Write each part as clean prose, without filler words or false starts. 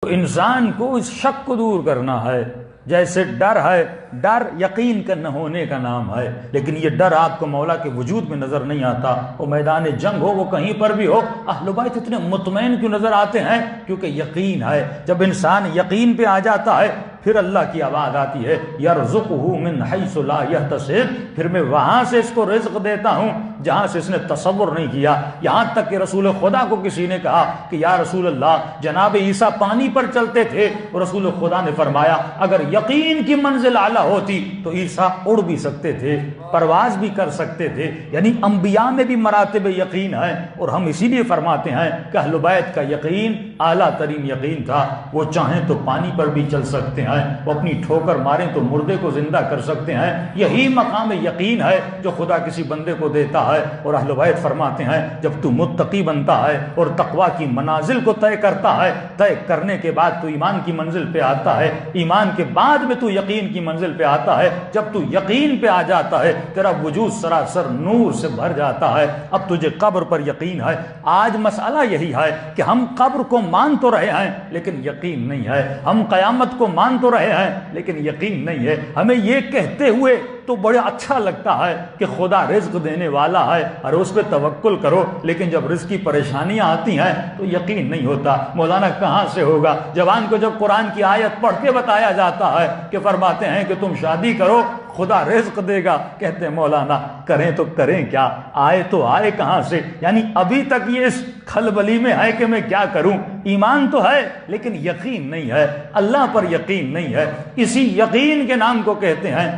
انسان کو اس شک کو دور کرنا ہے. جیسے ڈر ہے، ڈر یقین کا نہ ہونے کا نام ہے، لیکن یہ ڈر آپ کو مولا کے وجود میں نظر نہیں آتا. وہ میدان جنگ ہو، وہ کہیں پر بھی ہو، اہل بیت اتنے مطمئن کیوں نظر آتے ہیں؟ کیونکہ یقین ہے. جب انسان یقین پہ آ جاتا ہے پھر اللہ کی آواز آتی ہے یرزقہ من حیث لا یحتسب، پھر میں وہاں سے اس کو رزق دیتا ہوں جہاں سے اس نے تصور نہیں کیا. یہاں تک کہ رسول خدا کو کسی نے کہا کہ یا رسول اللہ، جناب عیسیٰ پانی پر چلتے تھے، رسول خدا نے فرمایا اگر یقین کی منزل اعلیٰ ہوتی تو عیسیٰ اڑ بھی سکتے تھے، پرواز بھی کر سکتے تھے. یعنی انبیاء میں بھی مراتب یقین ہے، اور ہم اسی لیے فرماتے ہیں کہ اہل بیت کا یقین اعلیٰ ترین یقین تھا. وہ چاہیں تو پانی پر بھی چل سکتے ہیں، وہ اپنی ٹھوکر ماریں تو مردے کو زندہ کر سکتے ہیں. یہی مقام یقین ہے جو خدا کسی بندے کو دیتا ہے. اور اہل بیت فرماتے ہیں جب تو متقی بنتا ہے اور تقوی کی منازل کو طے کرتا ہے، طے کرنے کے بعد تو ایمان کی منزل پہ آتا ہے، ایمان کے بعد میں تو یقین کی منزل پہ آتا ہے. جب تو یقین پہ آ جاتا ہے تیرا وجود سراسر نور سے بھر جاتا ہے. اب تجھے قبر پر یقین ہے. آج مسئلہ یہی ہے کہ ہم قبر کو مان تو رہے ہیں لیکن یقین نہیں ہے، ہم قیامت کو مان تو رہے ہیں لیکن یقین نہیں ہے. ہمیں یہ کہتے ہوئے تو بڑا اچھا لگتا ہے کہ خدا رزق دینے والا ہے اور اس پہ توکل کرو، لیکن جب رزق کی پریشانیاں آتی ہیں تو یقین نہیں ہوتا. مولانا کہاں سے ہوگا؟ جوان کو جب قرآن کی آیت پڑھ کے بتایا جاتا ہے کہ فرماتے ہیں کہ تم شادی کرو خدا رزق دے گا، کہتے ہیں مولانا کریں تو کریں کیا، آئے تو آئے کہاں سے؟ یعنی ابھی تک یہ اس کھلبلی میں ہے کہ میں کیا کروں. ایمان تو ہے لیکن یقین نہیں ہے، اللہ پر یقین نہیں ہے. اسی یقین کے نام کو کہتے ہیں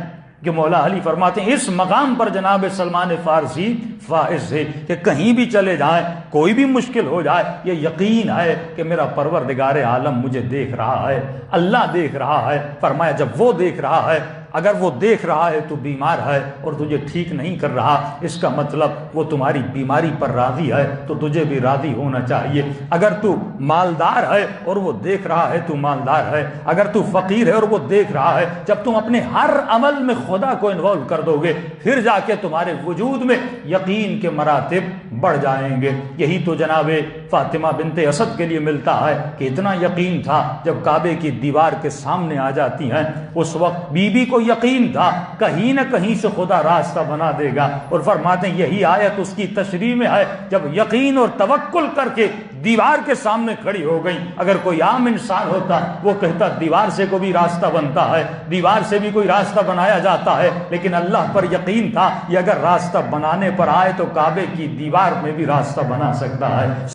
کہ مولا علی فرماتے ہیں اس مقام پر جناب سلمان فارسی فائز ہے کہ کہیں بھی چلے جائیں، کوئی بھی مشکل ہو جائے، یہ یقین ہے کہ میرا پروردگار عالم مجھے دیکھ رہا ہے، اللہ دیکھ رہا ہے. فرمایا جب وہ دیکھ رہا ہے، اگر وہ دیکھ رہا ہے تو بیمار ہے اور تجھے ٹھیک نہیں کر رہا، اس کا مطلب وہ تمہاری بیماری پر راضی ہے تو تجھے بھی راضی ہونا چاہیے. اگر تو مالدار ہے اور وہ دیکھ رہا ہے تو مالدار ہے، اگر تو فقیر ہے اور وہ دیکھ رہا ہے، جب تم اپنے ہر عمل میں خدا کو انوالو کر دو گے پھر جا کے تمہارے وجود میں یقین کے مراتب بڑھ جائیں گے. یہی تو جناب فاطمہ بنت اسد کے لیے ملتا ہے کہ اتنا یقین تھا جب کعبے کی دیوار کے سامنے آ جاتی ہیں اس وقت بی بی کو یقین تھا کہیں نہ کہیں سے خدا راستہ بنا دے گا. اور فرماتے ہیں یہی آیت اس کی تشریح میں ہے جب یقین اور توکل کر کے دیوار کے سامنے کھڑی ہو گئی. اگر کوئی عام انسان ہوتا وہ کہتا دیوار سے کو بھی راستہ بنتا ہے، دیوار سے بھی کوئی راستہ بنایا جاتا ہے، لیکن اللہ پر یقین تھا یہ اگر راستہ بنانے پر آئے تو کعبے کی دیوار میں بھی راستہ بنا سکتا ہے.